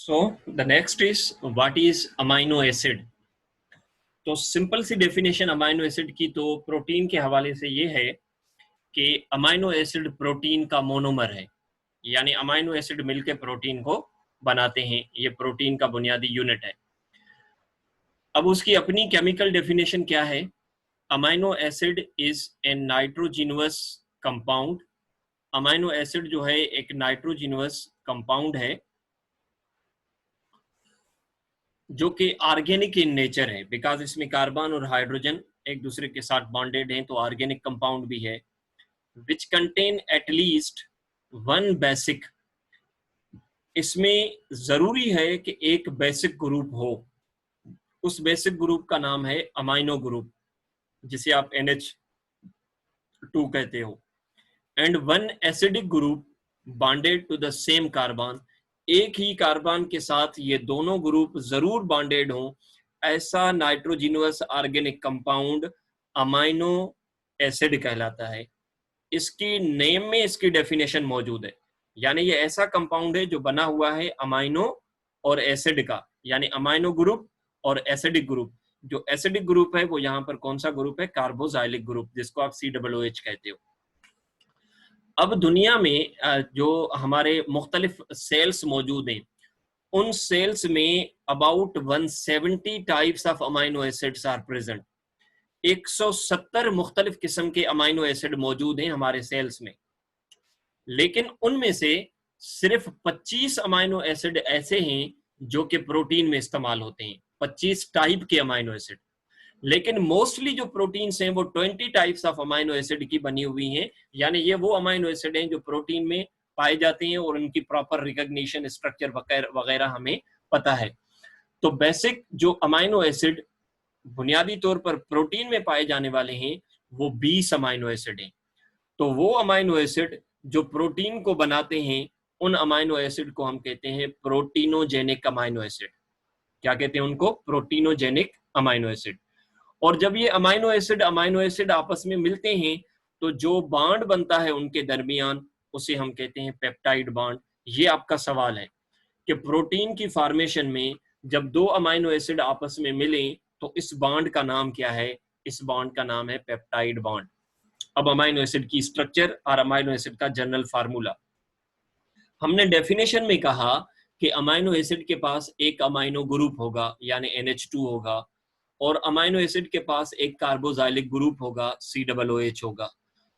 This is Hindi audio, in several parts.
So the next is what is amino acid. तो सिंपल सी डेफिनेशन अमाइनो एसिड की तो प्रोटीन के हवाले से ये है कि अमाइनो एसिड प्रोटीन का मोनोमर है, यानी अमाइनो एसिड मिलकर प्रोटीन को बनाते हैं। ये प्रोटीन का बुनियादी यूनिट है। अब उसकी अपनी केमिकल डेफिनेशन क्या है? Amino acid is a nitrogenous compound. Amino acid जो है एक नाइट्रोजिनस कंपाउंड है जो कि ऑर्गेनिक इन नेचर है, बिकॉज इसमें कार्बन और हाइड्रोजन एक दूसरे के साथ बॉन्डेड हैं, तो ऑर्गेनिक कंपाउंड भी है। Which contain at least one basic, इसमें जरूरी है कि एक बेसिक ग्रुप हो। उस बेसिक ग्रुप का नाम है अमाइनो ग्रुप, जिसे आप NH2 कहते हो। And one acidic group bonded to the same carbon, एक ही कार्बन के साथ ये दोनों ग्रुप जरूर बॉन्डेड हों, ऐसा nitrogenous organic compound amino acid कहलाता है। इसकी नेम में इसकी डेफिनेशन मौजूद है, यानी ये ऐसा कंपाउंड है जो बना हुआ है अमाइनो और एसिड का, यानी अमाइनो ग्रुप और एसिडिक ग्रुप। जो एसिडिक ग्रुप है वो यहाँ पर कौन सा ग्रुप है? कार्बोजाइलिक ग्रुप, जिसको आप COOH कहते हो। अब दुनिया में जो हमारे मुख्तलिफ सेल्स मौजूद हैं, उन सेल्स में about 170 types of amino acids are present. 170 मुख्तलिफ किस्म के अमाइनो एसिड मौजूद हैं हमारे सेल्स में, लेकिन उनमें से सिर्फ 25 अमाइनो एसिड ऐसे हैं जो कि प्रोटीन में इस्तेमाल होते हैं। 25 टाइप के अमाइनो एसिड, लेकिन मोस्टली जो प्रोटीन्स हैं वो 20 टाइप्स ऑफ अमाइनो एसिड की बनी हुई हैं, यानी ये वो अमाइनो एसिड हैं जो प्रोटीन में पाए जाते हैं और उनकी प्रॉपर रिकॉग्निशन, स्ट्रक्चर वगैरह हमें पता है। तो बेसिक जो अमाइनो एसिड बुनियादी तौर पर प्रोटीन में पाए जाने वाले हैं वो 20 अमाइनो एसिड हैं। तो वो अमाइनो एसिड जो प्रोटीन को बनाते हैं, उन अमाइनो एसिड को हम कहते हैं प्रोटीनोजेनिक अमाइनो एसिड। क्या कहते हैं उनको? Proteinogenic amino acid. और जब ये अमाइनो एसिड आपस में मिलते हैं तो जो बॉन्ड बनता है उनके दरमियान, उसे हम कहते हैं पेप्टाइड बॉन्ड। ये आपका सवाल है कि प्रोटीन की फॉर्मेशन में जब दो अमाइनो एसिड आपस में मिलें तो इस बॉन्ड का नाम क्या है? इस बॉन्ड का नाम है पेप्टाइड बॉन्ड। अब अमाइनो एसिड की स्ट्रक्चर और अमाइनो एसिड का जनरल फार्मूला। हमने डेफिनेशन में कहा कि अमाइनो एसिड के पास एक अमाइनो ग्रुप होगा, यानी NH2 होगा, और अमाइनो एसिड के पास एक कार्बोजाइलिक ग्रुप होगा, COOH होगा।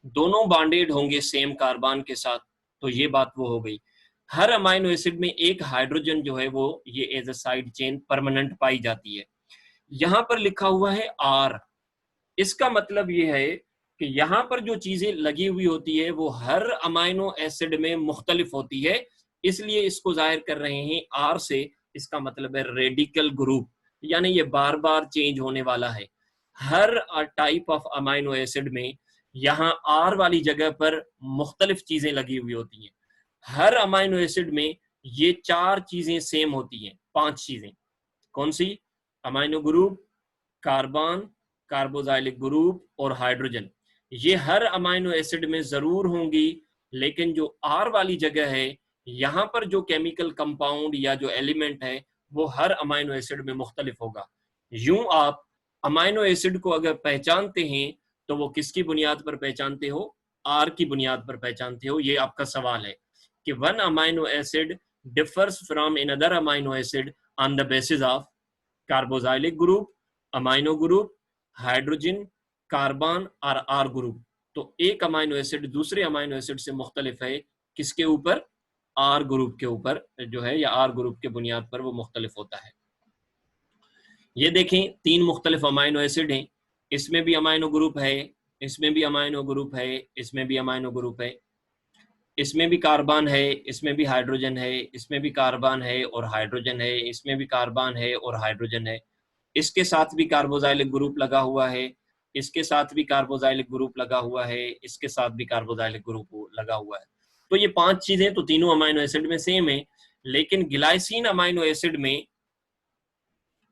दोनों बॉन्डेड होंगे सेम कार्बन के साथ। तो ये बात वो हो गई। हर अमाइनो एसिड में एक हाइड्रोजन जो है वो ये as a side chain permanent पाई जाती है। यहाँ पर लिखा हुआ है R। इसका मतलब ये है कि यहाँ पर जो चीजें लगी हुई होती है वो हर अमाइनो एसिड में मुख्तलिफ होती है, इसलिए इसको जाहिर कर रहे हैं R से। इसका मतलब है रेडिकल ग्रुप, यानी ये बार बार चेंज होने वाला है। हर टाइप ऑफ अमाइनो एसिड में यहाँ R वाली जगह पर मुख्तलिफ चीजें लगी हुई होती हैं। हर अमाइनो एसिड में ये 4 चीजें सेम होती हैं, 5 चीजें। कौन सी? Amino group, carbon, carboxylic group और हाइड्रोजन। ये हर अमाइनो एसिड में जरूर होंगी, लेकिन जो R वाली जगह है यहाँ पर जो केमिकल कंपाउंड या जो एलिमेंट है वो हर अमाइनो एसिड में मुख्तलिफ होगा। यूं आप अमाइनो एसिड को अगर पहचानते हैं तो वो किसकी बुनियाद पर पहचानते हो? R की बुनियाद पर पहचानते हो। ये आपका सवाल है कि one amino acid differs from another amino acid on the basis of carboxylic group, amino group, hydrogen, carbon और R ग्रुप। तो एक अमाइनो एसिड दूसरे अमाइनो एसिड से मुख्तलिफ है किसके ऊपर? R ग्रुप के ऊपर जो है, या R ग्रुप के बुनियाद पर वो मुख्तलिफ होता है। ये देखें 3 मुख्तलिफ अमाइनो एसिड हैं, इसमें भी अमाइनो ग्रुप है, इसमें भी अमाइनो ग्रुप है, इसमें भी अमाइनो ग्रुप है, इसमें भी कार्बन है, इसमें भी हाइड्रोजन है, इसमें भी कार्बन है और हाइड्रोजन है, इसमें भी कार्बन है और हाइड्रोजन है, इसके साथ भी कार्बोजाइलिक ग्रुप लगा हुआ है, इसके साथ भी कार्बोजाइलिक ग्रुप लगा हुआ है, इसके साथ भी कार्बोजाइलिक ग्रुप लगा हुआ है। तो ये 5 चीजें तो तीनों अमाइनो एसिड में सेम है, लेकिन ग्लाइसिन अमाइनो एसिड में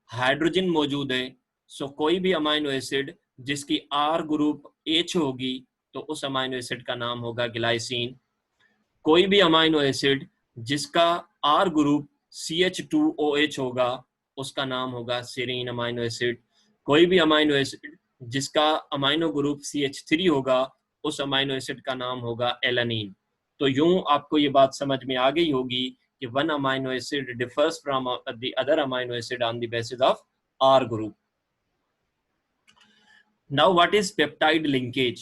हाइड्रोजन मौजूद है। सो कोई भी अमाइनो एसिड जिसकी R ग्रुप H होगी तो उस अमाइनो एसिड का नाम होगा ग्लाइसिन। कोई भी अमाइनो एसिड जिसका R ग्रुप CH2OH होगा, उसका नाम होगा सेरीन अमाइनो एसिड। कोई भी अमाइनो एसिड जिसका अमाइनो ग्रुप CH3 होगा, उस अमाइनो एसिड का नाम होगा एलानीन। तो यूं आपको ये बात समझ में आ गई होगी कि one amino acid differs from the other amino acid on the basis of R group. Now what is peptide linkage?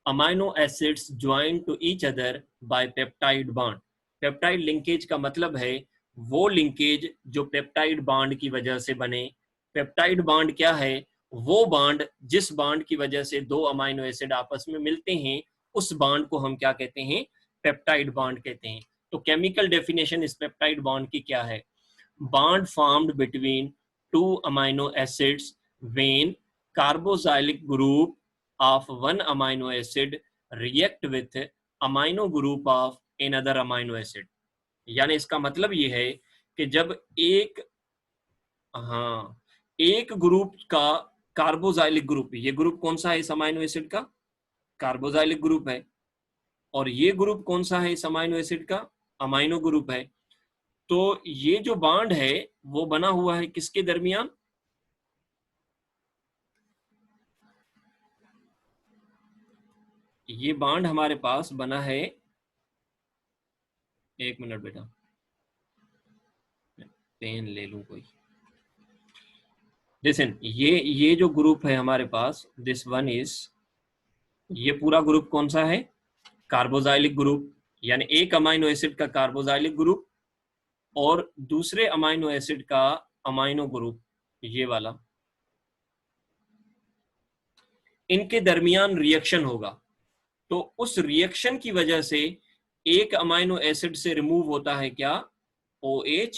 Amino acids join to each other by peptide bond. Peptide linkage का मतलब है वो लिंकेज जो पेप्टाइड बॉन्ड की वजह से बने। पेप्टाइड बॉन्ड क्या है? वो बॉन्ड जिस बॉन्ड की वजह से दो अमाइनो एसिड आपस में मिलते हैं, उस बॉन्ड को हम क्या कहते हैं? पेप्टाइड बॉन्ड कहते हैं। तो केमिकल डेफिनेशन इस पेप्टाइड बॉन्ड की क्या है? Bond formed between two amino acids when carboxylic group of one amino acid react with amino group of another amino acid. यानी इसका मतलब ये है कि जब एक ग्रुप का कार्बोजाइलिक ग्रुप, ये ग्रुप कौन सा है इस अमाइनो एसिड का? कार्बोजाइलिक ग्रुप है। और ये ग्रुप कौन सा है इस अमाइनो एसिड का? अमाइनो ग्रुप है। तो ये जो बॉन्ड है वो बना हुआ है किसके दरमियान? ये बॉन्ड हमारे पास बना है, एक मिनट बेटा, पेन ले लूं कोई। लिसन, ये जो ग्रुप है हमारे पास, दिस वन इज, ये पूरा ग्रुप कौन सा है? Carboxylic group. यानी एक अमाइनो एसिड का कार्बोजाइलिक ग्रुप और दूसरे अमाइनो एसिड का अमाइनो ग्रुप, ये वाला, इनके दरमियान रिएक्शन होगा। तो उस रिएक्शन की वजह से एक अमाइनो एसिड से रिमूव होता है क्या? OH,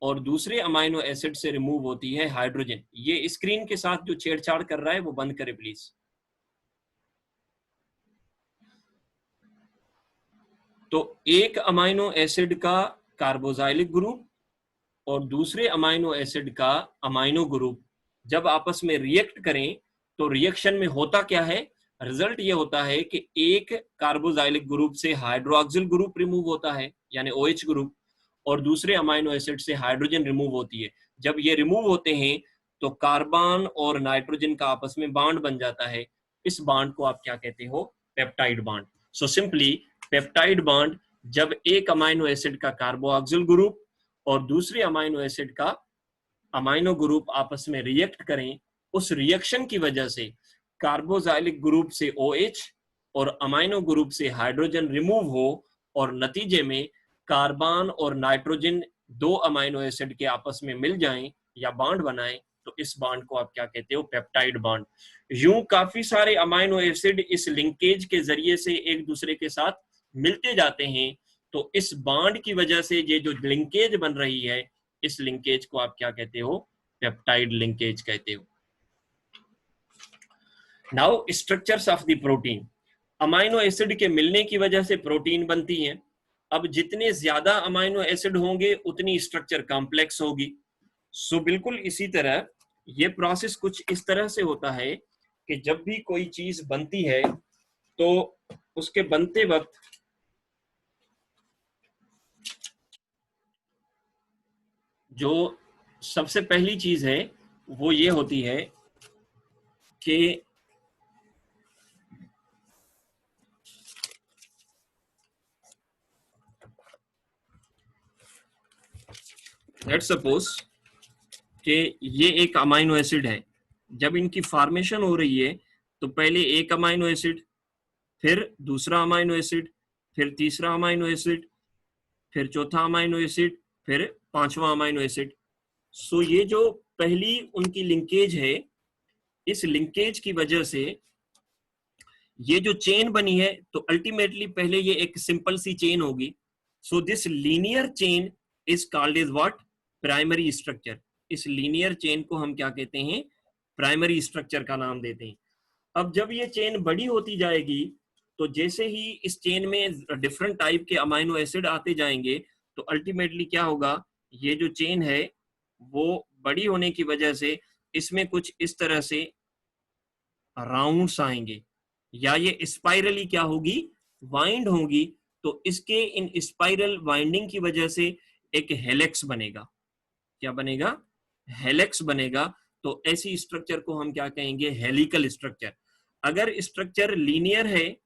और दूसरे अमाइनो एसिड से रिमूव होती है हाइड्रोजन। ये स्क्रीन के साथ जो छेड़छाड़ कर रहा है वो बंद करे प्लीज। तो एक अमाइनो एसिड का कार्बोजाइलिक ग्रुप और दूसरे अमाइनो एसिड का अमाइनो ग्रुप जब आपस में रिएक्ट करें तो रिएक्शन में होता क्या है? रिजल्ट ये होता है कि एक कार्बोजाइलिक ग्रुप से हाइड्रोक्सिल ग्रुप रिमूव होता है, यानी OH ग्रुप, और दूसरे अमाइनो एसिड से हाइड्रोजन रिमूव होती है। जब ये रिमूव होते हैं तो कार्बन और नाइट्रोजन का आपस में बॉन्ड बन जाता है। इस बॉन्ड को आप क्या कहते हो? Peptide bond. So simply peptide bond जब एक अमाइनो एसिड का कार्बोक्सिल ग्रुप और दूसरे अमाइनो एसिड का अमाइनो ग्रुप आपस में रिएक्ट करें, उस रिएक्शन की वजह से कार्बोजाइलिक ग्रुप से OH और अमाइनो ग्रुप से हाइड्रोजन रिमूव हो और नतीजे में कार्बन और नाइट्रोजन दो अमाइनो एसिड के आपस में मिल जाएं या बॉन्ड बनाएं, तो इस बॉन्ड को आप क्या कहते हो? Peptide bond. यूं काफी सारे अमाइनो एसिड इस लिंकेज के जरिए से एक दूसरे के साथ मिलते जाते हैं। तो इस बॉन्ड की वजह से ये जो लिंकेज बन रही है, इस लिंकेज को आप क्या कहते हो? पेप्टाइड लिंकेज कहते हो। Now structures of the protein. Amino acid के मिलने की वजह से प्रोटीन बनती है। अब जितने ज्यादा अमाइनो एसिड होंगे उतनी स्ट्रक्चर कॉम्प्लेक्स होगी। सो बिल्कुल इसी तरह ये प्रोसेस कुछ इस तरह से होता है कि जब भी कोई चीज बनती है तो उसके बनते वक्त जो सबसे पहली चीज है वो ये होती है कि लेट्स सपोज कि ये एक अमाइनो एसिड है। जब इनकी फॉर्मेशन हो रही है तो पहले एक अमाइनो एसिड, फिर दूसरा अमाइनो एसिड, फिर तीसरा अमाइनो एसिड, फिर चौथा अमाइनो एसिड, फिर पांचवा अमाइनो एसिड। सो ये जो पहली उनकी लिंकेज है, इस लिंकेज की वजह से ये जो चेन बनी है तो अल्टीमेटली पहले ये एक सिंपल सी चेन होगी। So this linear chain is called is what? Primary structure. इस लीनियर चेन को हम क्या कहते हैं? प्राइमरी स्ट्रक्चर का नाम देते हैं। अब जब ये चेन बड़ी होती जाएगी तो जैसे ही इस चेन में डिफरेंट टाइप के अमाइनो एसिड आते जाएंगे तो अल्टीमेटली क्या होगा? ये जो चेन है वो बड़ी होने की वजह से इसमें कुछ इस तरह से राउंड्स आएंगे, या ये स्पाइरली क्या होगी? वाइंड होगी। तो इसके इन स्पाइरल वाइंडिंग की वजह से एक हेलेक्स बनेगा। क्या बनेगा? हेलेक्स बनेगा। तो ऐसी स्ट्रक्चर को हम क्या कहेंगे? Helical structure. अगर स्ट्रक्चर लीनियर है,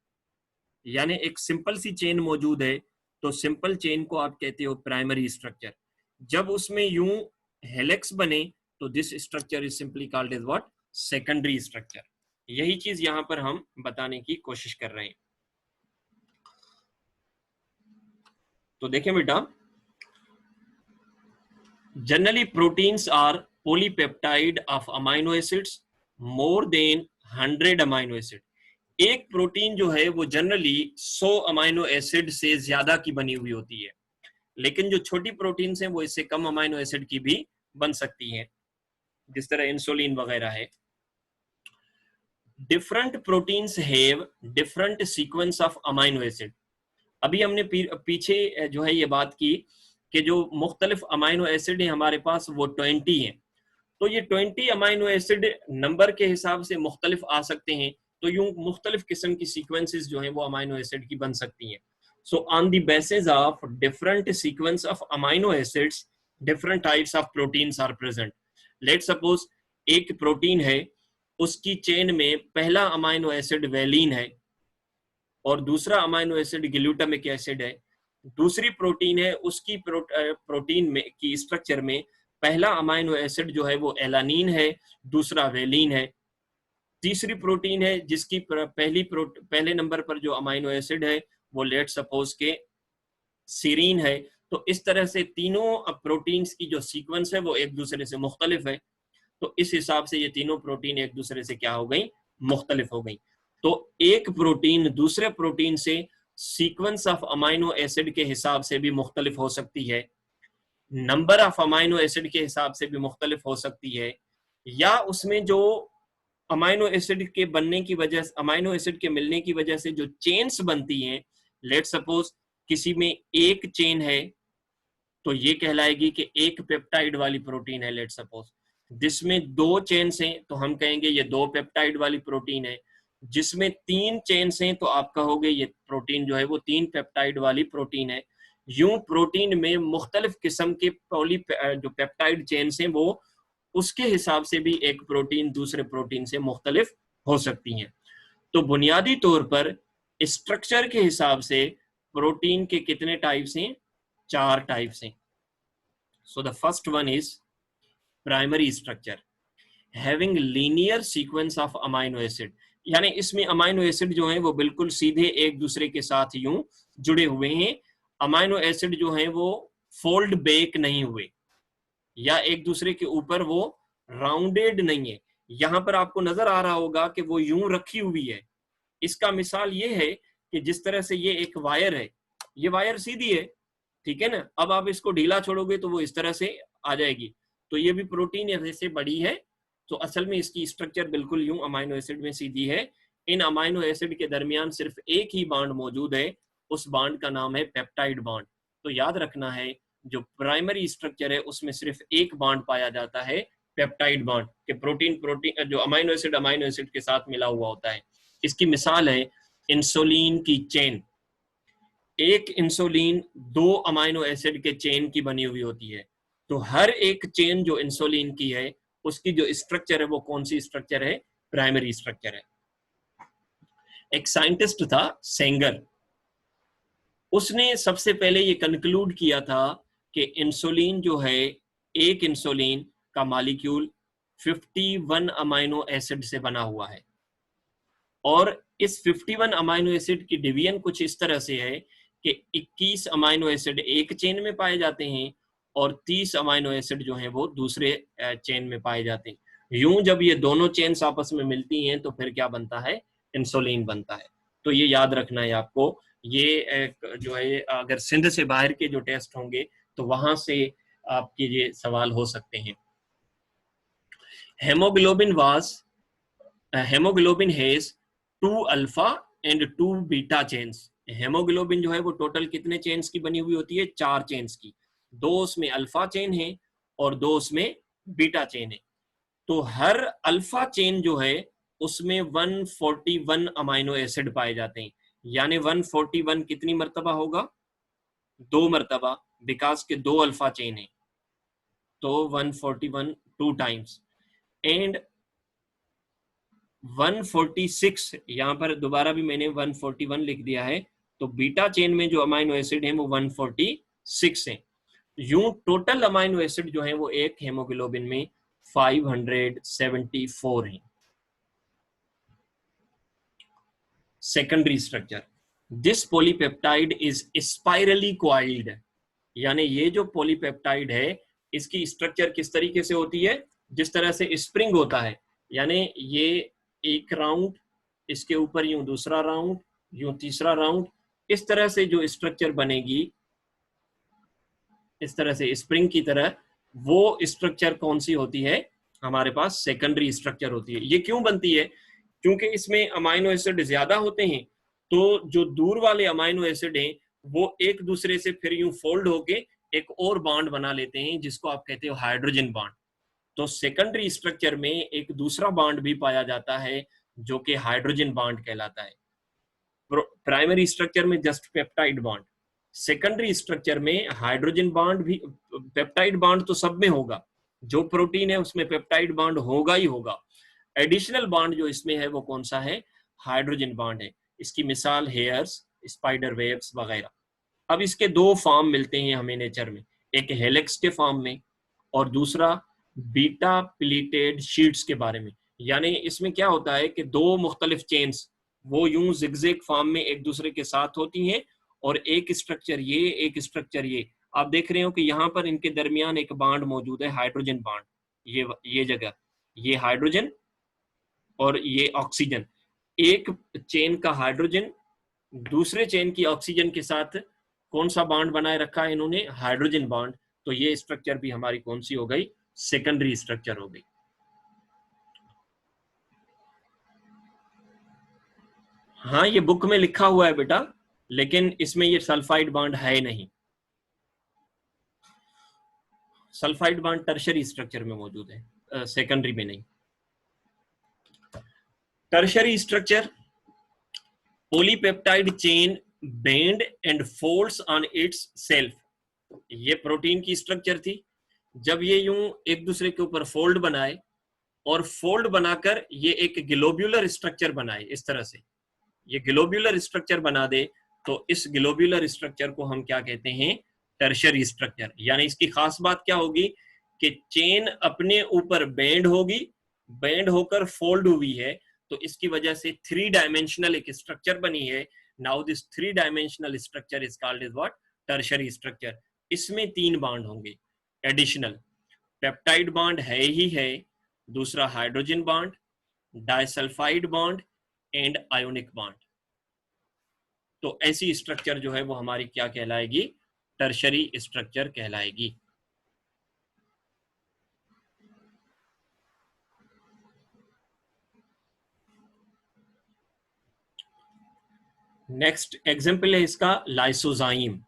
यानी एक सिंपल सी चेन मौजूद है, तो सिंपल चेन को आप कहते हो प्राइमरी स्ट्रक्चर। जब उसमें यूं हेलेक्स बने तो this structure is simply called as what? Secondary structure. यही चीज यहां पर हम बताने की कोशिश कर रहे हैं। तो देखें बेटा, generally proteins are polypeptide of amino acids more than 100 amino acid. एक प्रोटीन जो है वो जनरली 100 अमाइनो एसिड से ज्यादा की बनी हुई होती है, लेकिन जो छोटी प्रोटीन्स हैं वो इससे कम अमाइनो एसिड की भी बन सकती हैं, जिस तरह इंसुलिन वगैरह है। Different proteins have different sequence of amino acid. अभी हमने पीछे जो है ये बात की कि जो मुख्तलिफ अमाइनो एसिड है हमारे पास वो 20 हैं। तो ये 20 अमाइनो एसिड नंबर के हिसाब से मुख्तलिफ आ सकते हैं, तो यूं मुख्तलिफ किस्म की सीक्वेंसेस जो हैं वो अमाइनो एसिड की बन सकती हैं। So on the basis of different sequence of amino acids different types of proteins are present. Let suppose एक प्रोटीन है, उसकी चेन में पहला अमाइनो एसिड वेलिन है और दूसरा अमाइनो एसिड ग्लूटामिक एसिड है। दूसरी प्रोटीन है, उसकी प्रोटीन में की स्ट्रक्चर में पहला अमाइनो एसिड जो है वो एलानीन है, दूसरा वेलिन है। तीसरी प्रोटीन है जिसकी पहले नंबर पर जो अमाइनो एसिड है वो लेट सपोज के सीरीन है। तो इस तरह से तीनों प्रोटीन्स की जो सीक्वेंस है वो एक दूसरे से मुख्तलिफ है। तो इस हिसाब से ये तीनों प्रोटीन एक दूसरे से क्या हो गई? मुख्तलिफ हो गई। तो एक प्रोटीन दूसरे प्रोटीन से सीक्वेंस ऑफ अमाइनो एसिड के हिसाब से भी मुख्तलिफ हो सकती है, नंबर ऑफ अमाइनो एसिड के हिसाब से भी मुख्तलिफ हो सकती है, या उसमें जो अमाइनो एसिड के बनने की वजह से, अमाइनो एसिड के मिलने की वजह से जो चेन्स बनती हैं, लेट सपोज किसी में एक चेन है तो ये कहलाएगी कि एक पेप्टाइड वाली प्रोटीन है। लेट सपोज जिसमें दो चेन्स हैं तो हम कहेंगे ये दो पेप्टाइड वाली प्रोटीन है। जिसमें तीन चेन्स हैं तो आप कहोगे ये प्रोटीन जो है वो तीन पेप्टाइड वाली प्रोटीन है। यूं प्रोटीन में मुख्तलिफ किस्म के जो पेप्टाइड चेन्स हैं वो उसके हिसाब से भी एक प्रोटीन दूसरे प्रोटीन से मुख्तलिफ हो सकती हैं। तो बुनियादी तौर पर स्ट्रक्चर के हिसाब से प्रोटीन के कितने टाइप्स हैं? 4 टाइप्स हैं। So the first one is primary structure having linear sequence of amino acid, यानी इसमें अमाइनो एसिड जो हैं वो बिल्कुल सीधे एक दूसरे के साथ यूं जुड़े हुए हैं। अमाइनो एसिड जो हैं वो फोल्ड बैक नहीं हुए या एक दूसरे के ऊपर वो राउंडेड नहीं है। यहां पर आपको नजर आ रहा होगा कि वो यूं रखी हुई है। इसका मिसाल ये है कि जिस तरह से ये एक वायर है, ये वायर सीधी है, ठीक है ना। अब आप इसको ढीला छोड़ोगे तो वो इस तरह से आ जाएगी। तो ये भी प्रोटीन जैसे बड़ी है, तो असल में इसकी स्ट्रक्चर बिल्कुल यूं अमाइनो एसिड में सीधी है। इन अमाइनो एसिड के दरमियान सिर्फ एक ही बॉन्ड मौजूद है, उस बॉन्ड का नाम है पेप्टाइड बॉन्ड। तो याद रखना है जो प्राइमरी स्ट्रक्चर है उसमें सिर्फ एक बॉन्ड पाया जाता है, पेप्टाइड बॉन्ड के। प्रोटीन जो अमाइनो एसिड के साथ मिला हुआ होता है। इसकी मिसाल है इंसुलिन की चेन। एक इंसुलिन दो अमाइनो एसिड के चेन की बनी हुई होती है। तो हर एक चेन जो इंसुलिन की है उसकी जो स्ट्रक्चर है वो कौन सी स्ट्रक्चर है? प्राइमरी स्ट्रक्चर है। एक साइंटिस्ट था सेंगर, उसने सबसे पहले ये कंक्लूड किया था कि इंसुलिन जो है, एक इंसुलिन का मॉलिक्यूल 51 अमाइनो एसिड से बना हुआ है और इस 51 अमाइनो एसिड की डिवीजन कुछ इस तरह से है कि 21 अमाइनो एसिड एक चेन में पाए जाते हैं और 30 अमाइनो एसिड जो हैं वो दूसरे चेन में पाए जाते हैं। यूं जब ये दोनों चेन्स आपस में मिलती हैं तो फिर क्या बनता है? इंसुलिन बनता है। तो ये याद रखना है आपको। ये जो है अगर सिंध से बाहर के जो टेस्ट होंगे तो वहां से आपके ये सवाल हो सकते हैं। Haemoglobin has 2 alpha and 2 beta chains. Haemoglobin जो है वो टोटल कितने चेन्स की बनी हुई होती है? 4 चेन्स की। 2 उसमें अल्फा चेन है और 2 उसमें बीटा चेन है। तो हर अल्फा चेन जो है उसमें 141 अमाइनो एसिड पाए जाते हैं। यानी 141 कितनी मर्तबा होगा? 2 मर्तबा। बिकॉज के 2 अल्फा चेन है, तो 141 2 टाइम्स, एंड 146, यहाँ पर दोबारा भी मैंने 141 लिख दिया है, तो बीटा चेन में जो अमाइनो एसिड है वो 146 है। यूं टोटल अमाइनो एसिड जो है वो एक हेमोग्लोबिन में 574 है। Secondary structure, this polypeptide is spirally coiled, यानी ये जो पॉलीपेप्टाइड है इसकी स्ट्रक्चर किस तरीके से होती है, जिस तरह से स्प्रिंग होता है, यानी ये एक राउंड, इसके ऊपर यूं दूसरा राउंड, यूं तीसरा राउंड, इस तरह से जो स्ट्रक्चर बनेगी, इस तरह से स्प्रिंग की तरह, वो स्ट्रक्चर कौन सी होती है, हमारे पास सेकेंडरी स्ट्रक्चर होती है। ये क्यों बनती है, क्योंकि इसमें अमाइनो एसिड ज्यादा होते हैं, तो जो दूर वाले अमाइनो एसिड हैं वो एक दूसरे से फिर यूं फोल्ड होके एक और बॉन्ड बना लेते हैं, जिसको आप कहते हो हाइड्रोजन बॉन्ड। तो सेकेंडरी स्ट्रक्चर में एक दूसरा बॉन्ड भी पाया जाता है जो कि हाइड्रोजन बॉन्ड कहलाता है। प्राइमरी स्ट्रक्चर में just peptide bond, secondary structure में हाइड्रोजन बॉन्ड भी, पेप्टाइड बॉन्ड तो सब में होगा, जो प्रोटीन है उसमें पेप्टाइड बॉन्ड होगा ही होगा। एडिशनल बॉन्ड जो इसमें है वो कौन सा है, हाइड्रोजन बॉन्ड है। इसकी मिसाल हेयर्स, स्पाइडर वेब्स वगैरह। अब इसके 2 फॉर्म मिलते हैं हमें नेचर में, एक हेलिक्स के फॉर्म में और दूसरा बीटा प्लीटेड शीट्स के बारे में। यानी इसमें क्या होता है कि 2 मुख्तलिफ चेन्स वो यूं जिगजैग फॉर्म में एक दूसरे के साथ होती हैं, और एक स्ट्रक्चर ये, एक स्ट्रक्चर ये। आप देख रहे हो कि यहाँ पर इनके दरमियान एक बॉन्ड मौजूद है, हाइड्रोजन बॉन्ड, ये जगह, ये हाइड्रोजन और ये ऑक्सीजन। एक चेन का हाइड्रोजन दूसरे चेन की ऑक्सीजन के साथ कौन सा बॉन्ड बनाए रखा है इन्होंने, हाइड्रोजन बॉन्ड। तो ये स्ट्रक्चर भी हमारी कौन सी हो गई, सेकेंडरी स्ट्रक्चर हो गई। हाँ, ये बुक में लिखा हुआ है बेटा, लेकिन इसमें ये सल्फाइड बॉन्ड है नहीं। सल्फाइड बॉन्ड टर्शरी स्ट्रक्चर में मौजूद है, सेकेंडरी में नहीं। Tertiary structure, polypeptide chain bend and folds on it's self. ये प्रोटीन की स्ट्रक्चर थी, जब ये यूं एक दूसरे के ऊपर फोल्ड बनाए और फोल्ड बनाकर ये एक ग्लोब्यूलर स्ट्रक्चर बनाए, इस तरह से ये ग्लोब्यूलर स्ट्रक्चर बना दे, तो इस ग्लोब्यूलर स्ट्रक्चर को हम क्या कहते हैं, टर्शरी स्ट्रक्चर। यानी इसकी खास बात क्या होगी कि चेन अपने ऊपर बेंड होगी, बेंड होकर फोल्ड हुई है, तो इसकी वजह से 3 डायमेंशनल एक स्ट्रक्चर बनी है। Now this 3 dimensional structure is called is what, tertiary structure. इसमें 3 बॉन्ड होंगे एडिशनल, पेप्टाइड बॉन्ड है ही है, दूसरा hydrogen bond, disulphide bond and ionic bond. तो ऐसी स्ट्रक्चर जो है वो हमारी क्या कहलाएगी, टर्शरी स्ट्रक्चर कहलाएगी। नेक्स्ट एग्जाम्पल है इसका लाइसोजाइम।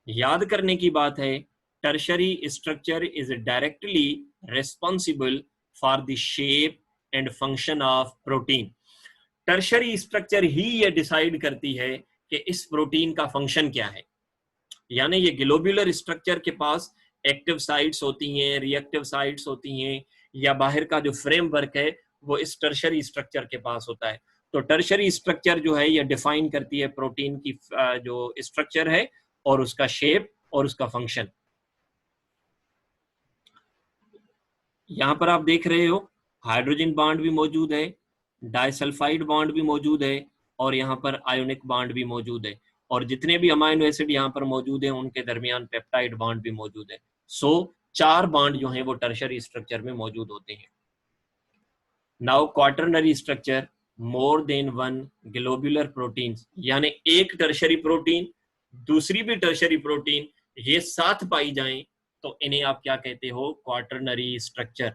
याद करने की बात है, tertiary structure is directly responsible for the shape and function of protein. Tertiary structure ही ये डिसाइड करती है कि इस प्रोटीन का फंक्शन क्या है। यानी ये ग्लोब्यूलर स्ट्रक्चर के पास एक्टिव साइट्स होती हैं, रिएक्टिव साइट्स होती हैं, या बाहर का जो फ्रेमवर्क है वो इस टर्शरी स्ट्रक्चर के पास होता है। तो टर्शरी स्ट्रक्चर जो है ये डिफाइन करती है प्रोटीन की जो स्ट्रक्चर है और उसका शेप और उसका फंक्शन। यहां पर आप देख रहे हो हाइड्रोजन बॉन्ड भी मौजूद है, डाइसल्फाइड बॉन्ड भी मौजूद है, और यहाँ पर आयोनिक बॉन्ड भी मौजूद है, और जितने भी अमाइनो एसिड यहाँ पर मौजूद है उनके दरमियान पेप्टाइड बॉन्ड भी मौजूद है। सो 4 बॉन्ड जो है वो टर्शरी स्ट्रक्चर में मौजूद होते हैं। Now quaternary structure, more than 1 globular protein, यानी एक टर्शरी प्रोटीन दूसरी भी टर्शरी प्रोटीन ये साथ पाई जाएं तो इन्हें आप क्या कहते हो, quaternary structure.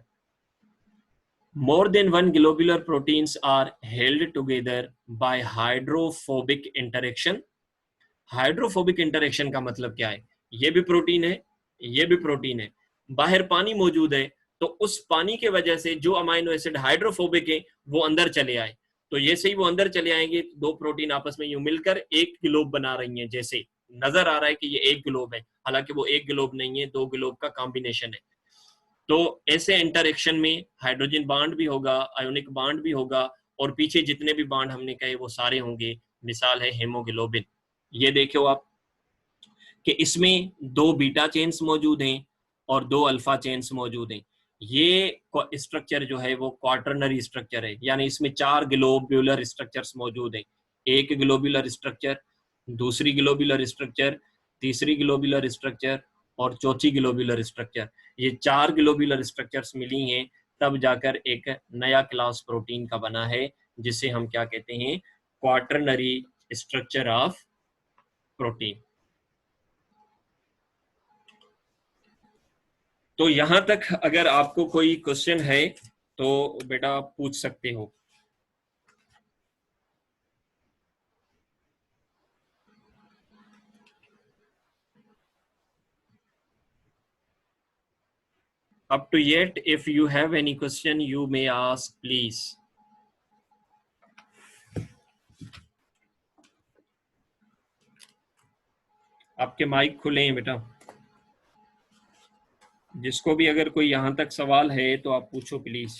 More than 1 globular proteins are held together by hydrophobic interaction. Hydrophobic interaction का मतलब क्या है, ये भी प्रोटीन है, ये भी प्रोटीन है, बाहर पानी मौजूद है, तो उस पानी के वजह से जो अमाइनो एसिड हाइड्रोफोबिक है वो अंदर चले आए, तो जैसे ही वो अंदर चले आएंगे 2 प्रोटीन आपस में यूं मिलकर एक ग्लोब बना रही हैं जैसे, नजर आ रहा है कि ये एक ग्लोब है, हालांकि वो एक ग्लोब नहीं है, दो ग्लोब का कॉम्बिनेशन है। तो ऐसे इंटरेक्शन में हाइड्रोजन बांड भी होगा, आयोनिक बांड भी होगा, और पीछे जितने भी बांड हमने कहे वो सारे होंगे। मिसाल है हेमोग्लोबिन। ये देखो आप कि इसमें दो बीटा चेन्स मौजूद हैं और दो अल्फा चेन्स मौजूद हैं। ये स्ट्रक्चर जो है वो क्वाटरनरी स्ट्रक्चर है, यानी इसमें चार ग्लोब्यूलर स्ट्रक्चर्स मौजूद हैं। एक ग्लोब्यूलर स्ट्रक्चर, दूसरी ग्लोब्यूलर स्ट्रक्चर, तीसरी ग्लोब्यूलर स्ट्रक्चर और चौथी ग्लोब्यूलर स्ट्रक्चर। ये चार ग्लोब्यूलर स्ट्रक्चर्स मिली हैं, तब जाकर एक नया क्लास प्रोटीन का बना है, जिसे हम क्या कहते हैं, क्वाटरनरी स्ट्रक्चर ऑफ प्रोटीन। तो यहां तक अगर आपको कोई क्वेश्चन है तो बेटा आप पूछ सकते हो। Up to yet, if you have any question, you may ask, please. आपके माइक खुले हैं बेटा। जिसको भी अगर कोई यहां तक सवाल है तो आप पूछो प्लीज।